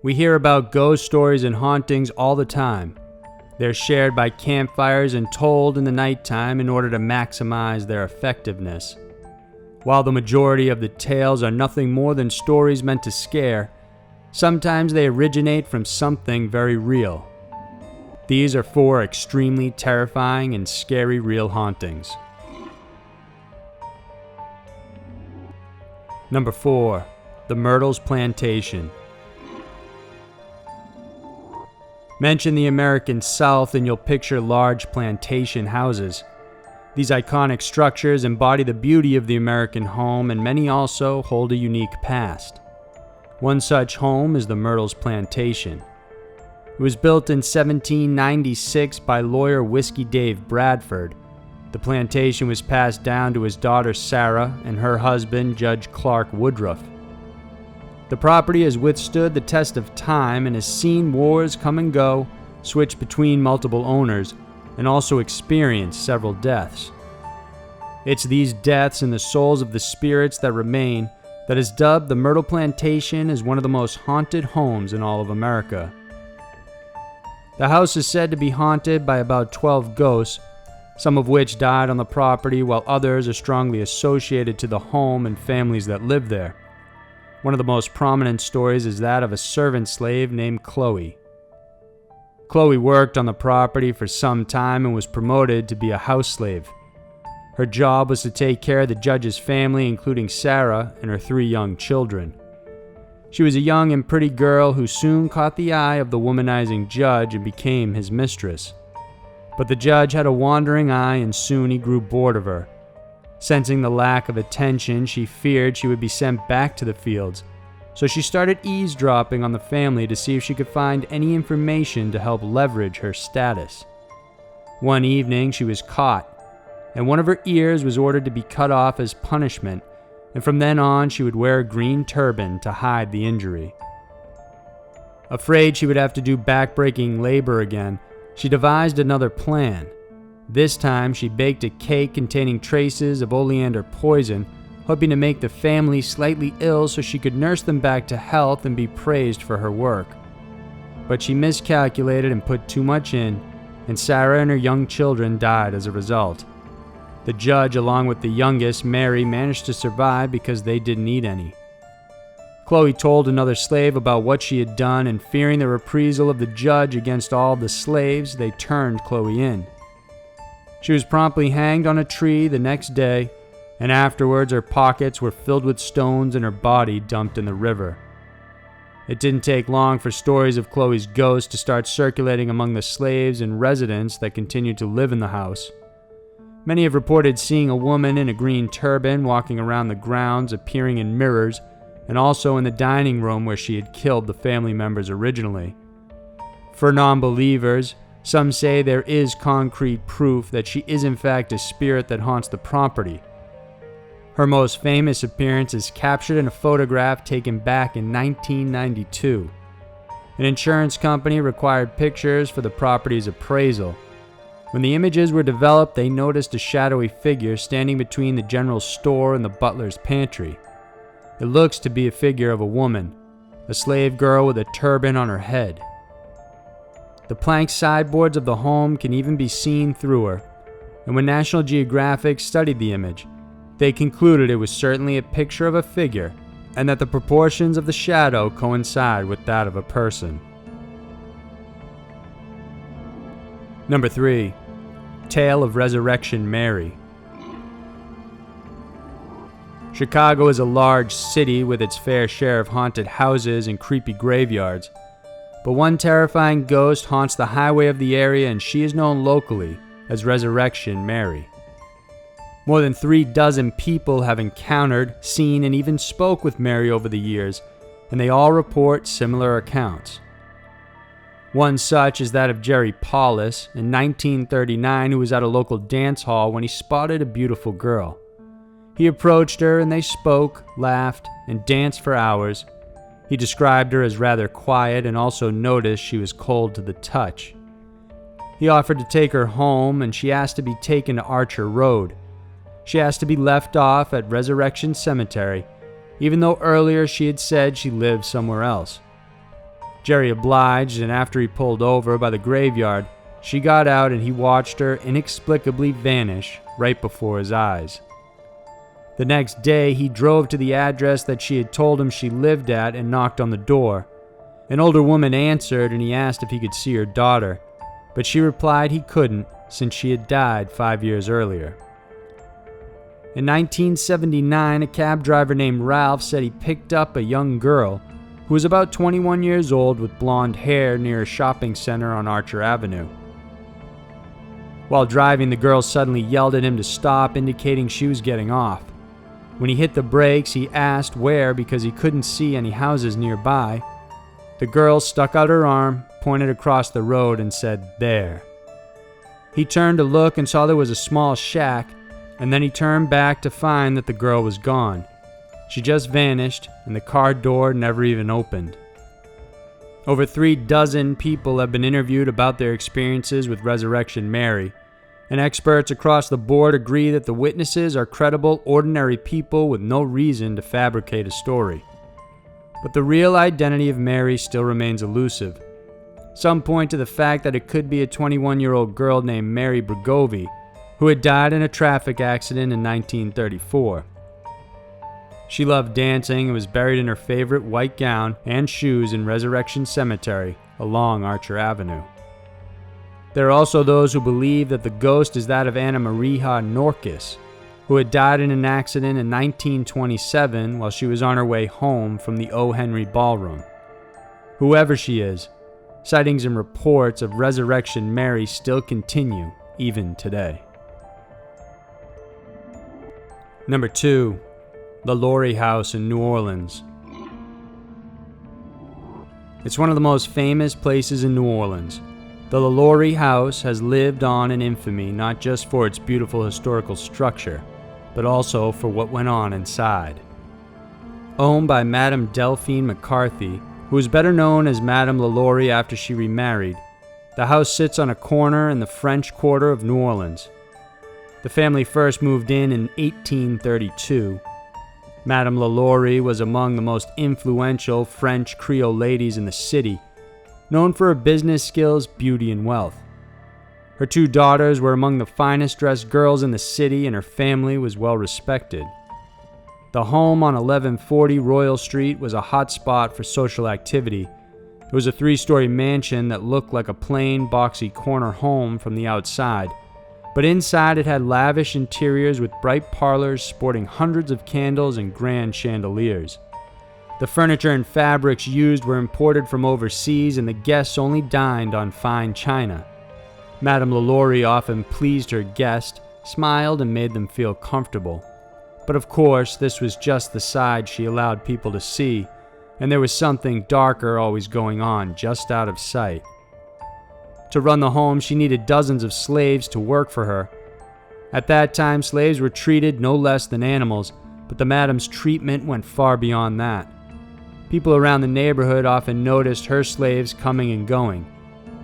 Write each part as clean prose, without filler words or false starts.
We hear about ghost stories and hauntings all the time. They're shared by campfires and told in the nighttime in order to maximize their effectiveness. While the majority of the tales are nothing more than stories meant to scare, sometimes they originate from something very real. These are 4 extremely terrifying and scary real hauntings. Number 4. The Myrtles Plantation. Mention the American South and you'll picture large plantation houses. These iconic structures embody the beauty of the American home, and many also hold a unique past. One such home is the Myrtles Plantation. It was built in 1796 by lawyer Whiskey Dave Bradford. The plantation was passed down to his daughter Sara and her husband Judge Clark Woodruff. The property has withstood the test of time and has seen wars come and go, switch between multiple owners, and also experienced several deaths. It's these deaths and the souls of the spirits that remain that is dubbed the Myrtle Plantation as one of the most haunted homes in all of America. The house is said to be haunted by about 12 ghosts, some of which died on the property while others are strongly associated to the home and families that live there. One of the most prominent stories is that of a servant slave named Chloe. Chloe worked on the property for some time and was promoted to be a house slave. Her job was to take care of the judge's family, including Sara and her 3 young children. She was a young and pretty girl who soon caught the eye of the womanizing judge and became his mistress. But the judge had a wandering eye and soon he grew bored of her. Sensing the lack of attention, she feared she would be sent back to the fields, so she started eavesdropping on the family to see if she could find any information to help leverage her status. One evening, she was caught, and one of her ears was ordered to be cut off as punishment, and from then on she would wear a green turban to hide the injury. Afraid she would have to do backbreaking labor again, she devised another plan. This time, she baked a cake containing traces of oleander poison, hoping to make the family slightly ill so she could nurse them back to health and be praised for her work. But she miscalculated and put too much in, and Sara and her young children died as a result. The judge, along with the youngest, Mary, managed to survive because they didn't eat any. Chloe told another slave about what she had done, and fearing the reprisal of the judge against all the slaves, they turned Chloe in. She was promptly hanged on a tree the next day, and afterwards her pockets were filled with stones and her body dumped in the river. It didn't take long for stories of Chloe's ghost to start circulating among the slaves and residents that continued to live in the house. Many have reported seeing a woman in a green turban walking around the grounds, appearing in mirrors, and also in the dining room where she had killed the family members originally. For non-believers, some say there is concrete proof that she is in fact a spirit that haunts the property. Her most famous appearance is captured in a photograph taken back in 1992. An insurance company required pictures for the property's appraisal. When the images were developed, they noticed a shadowy figure standing between the general store and the butler's pantry. It looks to be a figure of a woman, a slave girl with a turban on her head. The plank sideboards of the home can even be seen through her, and when National Geographic studied the image, they concluded it was certainly a picture of a figure and that the proportions of the shadow coincide with that of a person. Number 3. Tale of Resurrection Mary. Chicago is a large city with its fair share of haunted houses and creepy graveyards. But one terrifying ghost haunts the highway of the area, and she is known locally as Resurrection Mary. More than 36 people have encountered, seen, and even spoke with Mary over the years, and they all report similar accounts. One such is that of Jerry Paulus in 1939, who was at a local dance hall when he spotted a beautiful girl. He approached her and they spoke, laughed, and danced for hours. He described her as rather quiet and also noticed she was cold to the touch. He offered to take her home, and she asked to be taken to Archer Road. She asked to be left off at Resurrection Cemetery, even though earlier she had said she lived somewhere else. Jerry obliged, and after he pulled over by the graveyard, she got out and he watched her inexplicably vanish right before his eyes. The next day, he drove to the address that she had told him she lived at and knocked on the door. An older woman answered and he asked if he could see her daughter, but she replied he couldn't since she had died 5 years earlier. In 1979, a cab driver named Ralph said he picked up a young girl who was about 21 years old with blonde hair near a shopping center on Archer Avenue. While driving, the girl suddenly yelled at him to stop, indicating she was getting off. When he hit the brakes, he asked where because he couldn't see any houses nearby. The girl stuck out her arm, pointed across the road, and said, "There." He turned to look and saw there was a small shack, and then he turned back to find that the girl was gone. She just vanished, and the car door never even opened. Over 36 people have been interviewed about their experiences with Resurrection Mary, and experts across the board agree that the witnesses are credible, ordinary people with no reason to fabricate a story. But the real identity of Mary still remains elusive. Some point to the fact that it could be a 21-year-old girl named Mary Bregovy, who had died in a traffic accident in 1934. She loved dancing and was buried in her favorite white gown and shoes in Resurrection Cemetery along Archer Avenue. There are also those who believe that the ghost is that of Anna Maria Norquist, who had died in an accident in 1927 while she was on her way home from the O. Henry Ballroom. Whoever she is, sightings and reports of Resurrection Mary still continue even today. Number 2. LaLaurie House in New Orleans. It's one of the most famous places in New Orleans. The LaLaurie House has lived on in infamy not just for its beautiful historical structure, but also for what went on inside. Owned by Madame Delphine McCarthy, who is better known as Madame LaLaurie after she remarried, the house sits on a corner in the French Quarter of New Orleans. The family first moved in 1832. Madame LaLaurie was among the most influential French Creole ladies in the city, known for her business skills, beauty, and wealth. Her 2 daughters were among the finest dressed girls in the city, and her family was well respected. The home on 1140 Royal Street was a hot spot for social activity. It was a 3-story mansion that looked like a plain, boxy corner home from the outside, but inside it had lavish interiors with bright parlors sporting hundreds of candles and grand chandeliers. The furniture and fabrics used were imported from overseas, and the guests only dined on fine china. Madame LaLaurie often pleased her guests, smiled, and made them feel comfortable. But of course, this was just the side she allowed people to see, and there was something darker always going on just out of sight. To run the home, she needed dozens of slaves to work for her. At that time, slaves were treated no less than animals, but the madam's treatment went far beyond that. People around the neighborhood often noticed her slaves coming and going.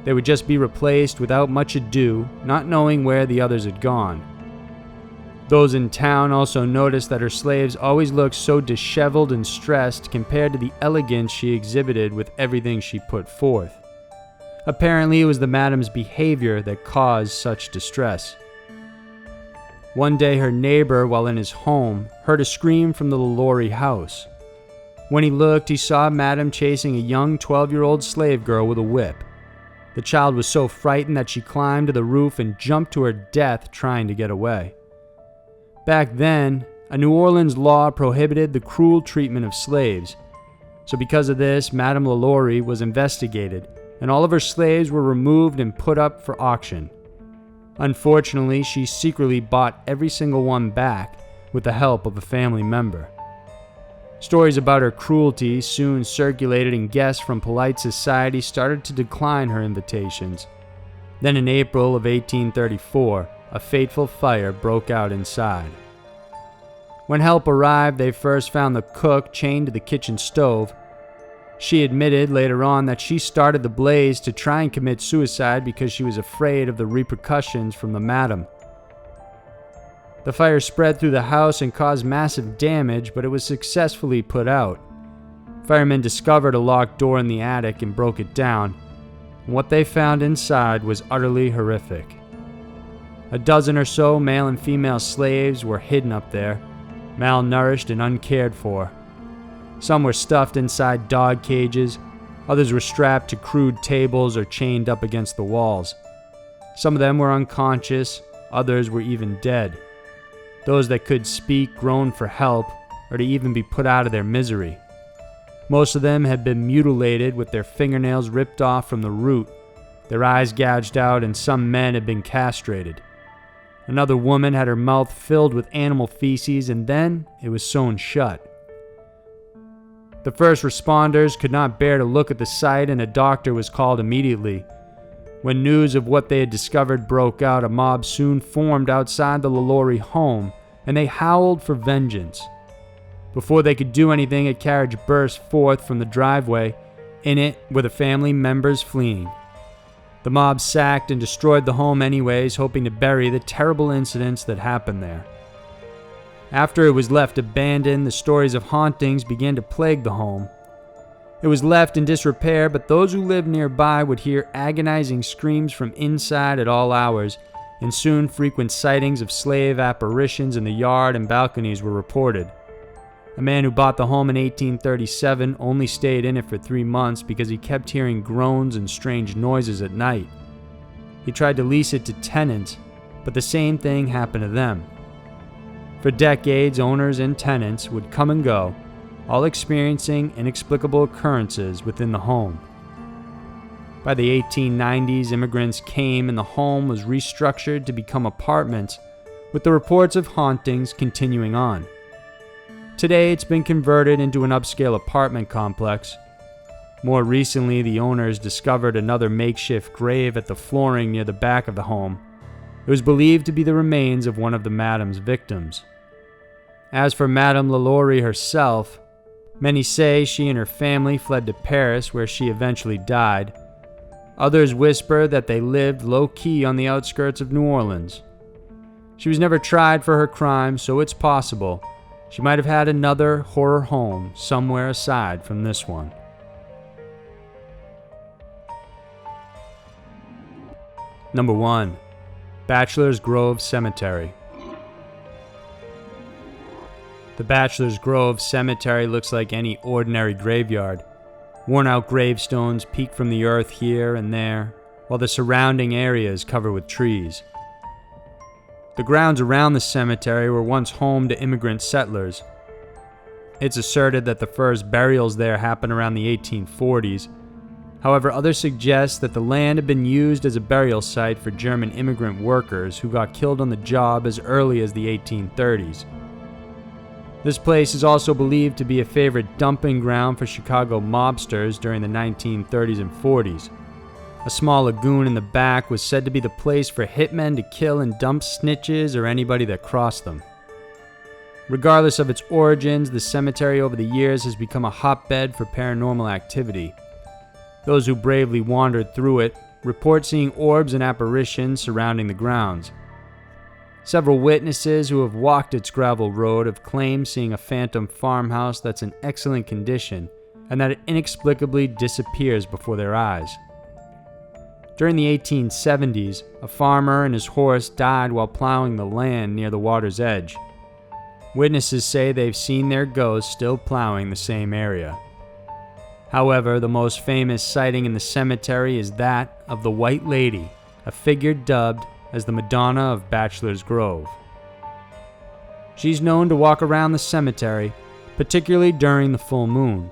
They would just be replaced without much ado, not knowing where the others had gone. Those in town also noticed that her slaves always looked so disheveled and stressed compared to the elegance she exhibited with everything she put forth. Apparently, it was the madam's behavior that caused such distress. One day, her neighbor, while in his home, heard a scream from the LaLaurie house. When he looked, he saw Madame chasing a young 12-year-old slave girl with a whip. The child was so frightened that she climbed to the roof and jumped to her death trying to get away. Back then, a New Orleans law prohibited the cruel treatment of slaves. So because of this, Madame LaLaurie was investigated, and all of her slaves were removed and put up for auction. Unfortunately, she secretly bought every single one back with the help of a family member. Stories about her cruelty soon circulated, and guests from polite society started to decline her invitations. Then in April of 1834, a fateful fire broke out inside. When help arrived, they first found the cook chained to the kitchen stove. She admitted later on that she started the blaze to try and commit suicide because she was afraid of the repercussions from the madam. The fire spread through the house and caused massive damage, but it was successfully put out. Firemen discovered a locked door in the attic and broke it down, and what they found inside was utterly horrific. A dozen or so male and female slaves were hidden up there, malnourished and uncared for. Some were stuffed inside dog cages, others were strapped to crude tables or chained up against the walls. Some of them were unconscious, others were even dead. Those that could speak groaned for help or to even be put out of their misery. Most of them had been mutilated with their fingernails ripped off from the root, their eyes gouged out, and some men had been castrated. Another woman had her mouth filled with animal feces, and then it was sewn shut. The first responders could not bear to look at the sight, and a doctor was called immediately. When news of what they had discovered broke out, a mob soon formed outside the LaLaurie home, and they howled for vengeance. Before they could do anything, a carriage burst forth from the driveway. In it were the family members fleeing. The mob sacked and destroyed the home anyways, hoping to bury the terrible incidents that happened there. After it was left abandoned, the stories of hauntings began to plague the home. It was left in disrepair, but those who lived nearby would hear agonizing screams from inside at all hours, and soon frequent sightings of slave apparitions in the yard and balconies were reported. A man who bought the home in 1837 only stayed in it for 3 months because he kept hearing groans and strange noises at night. He tried to lease it to tenants, but the same thing happened to them. For decades, owners and tenants would come and go, all experiencing inexplicable occurrences within the home. By the 1890s, immigrants came and the home was restructured to become apartments, with the reports of hauntings continuing on. Today, it's been converted into an upscale apartment complex. More recently, the owners discovered another makeshift grave at the flooring near the back of the home. It was believed to be the remains of one of the madam's victims. As for Madame LaLaurie herself, many say she and her family fled to Paris, where she eventually died. Others whisper that they lived low-key on the outskirts of New Orleans. She was never tried for her crime, so it's possible she might have had another horror home somewhere aside from this one. Number 1. Bachelors Grove Cemetery. The Bachelors Grove Cemetery looks like any ordinary graveyard. Worn-out gravestones peek from the earth here and there, while the surrounding area is covered with trees. The grounds around the cemetery were once home to immigrant settlers. It's asserted that the first burials there happened around the 1840s. However, others suggest that the land had been used as a burial site for German immigrant workers who got killed on the job as early as the 1830s. This place is also believed to be a favorite dumping ground for Chicago mobsters during the 1930s and 40s. A small lagoon in the back was said to be the place for hitmen to kill and dump snitches or anybody that crossed them. Regardless of its origins, the cemetery over the years has become a hotbed for paranormal activity. Those who bravely wandered through it report seeing orbs and apparitions surrounding the grounds. Several witnesses who have walked its gravel road have claimed seeing a phantom farmhouse that's in excellent condition and that it inexplicably disappears before their eyes. During the 1870s, a farmer and his horse died while plowing the land near the water's edge. Witnesses say they've seen their ghosts still plowing the same area. However, the most famous sighting in the cemetery is that of the White Lady, a figure dubbed as the Madonna of Bachelors Grove. She's known to walk around the cemetery, particularly during the full moon.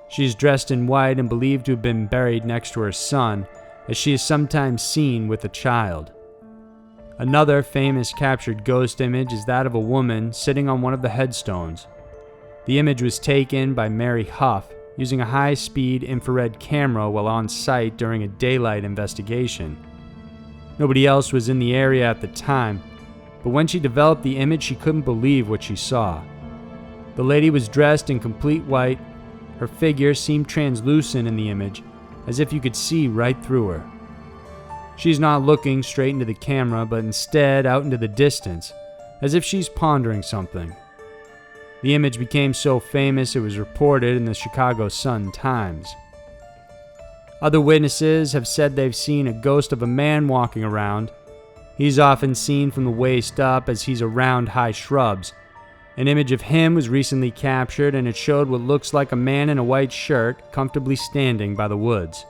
She's dressed in white and believed to have been buried next to her son, as she is sometimes seen with a child. Another famous captured ghost image is that of a woman sitting on one of the headstones. The image was taken by Mary Huff using a high-speed infrared camera while on site during a daylight investigation. Nobody else was in the area at the time, but when she developed the image, she couldn't believe what she saw. The lady was dressed in complete white. Her figure seemed translucent in the image, as if you could see right through her. She's not looking straight into the camera, but instead out into the distance, as if she's pondering something. The image became so famous it was reported in the Chicago Sun-Times. Other witnesses have said they've seen a ghost of a man walking around. He's often seen from the waist up as he's around high shrubs. An image of him was recently captured, and it showed what looks like a man in a white shirt comfortably standing by the woods.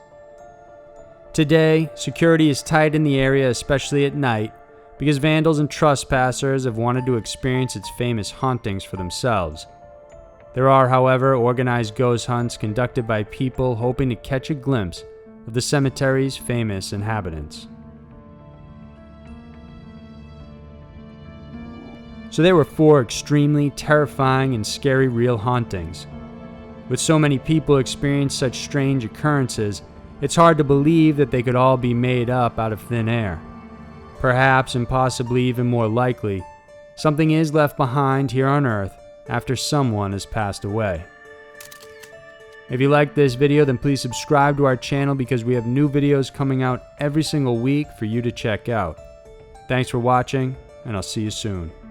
Today, security is tight in the area, especially at night, because vandals and trespassers have wanted to experience its famous hauntings for themselves. There are, however, organized ghost hunts conducted by people hoping to catch a glimpse of the cemetery's famous inhabitants. So there were 4 extremely terrifying and scary real hauntings. With so many people experiencing such strange occurrences, it's hard to believe that they could all be made up out of thin air. Perhaps, and possibly even more likely, something is left behind here on Earth after someone has passed away. If you liked this video, then please subscribe to our channel because we have new videos coming out every single week for you to check out. Thanks for watching, and I'll see you soon.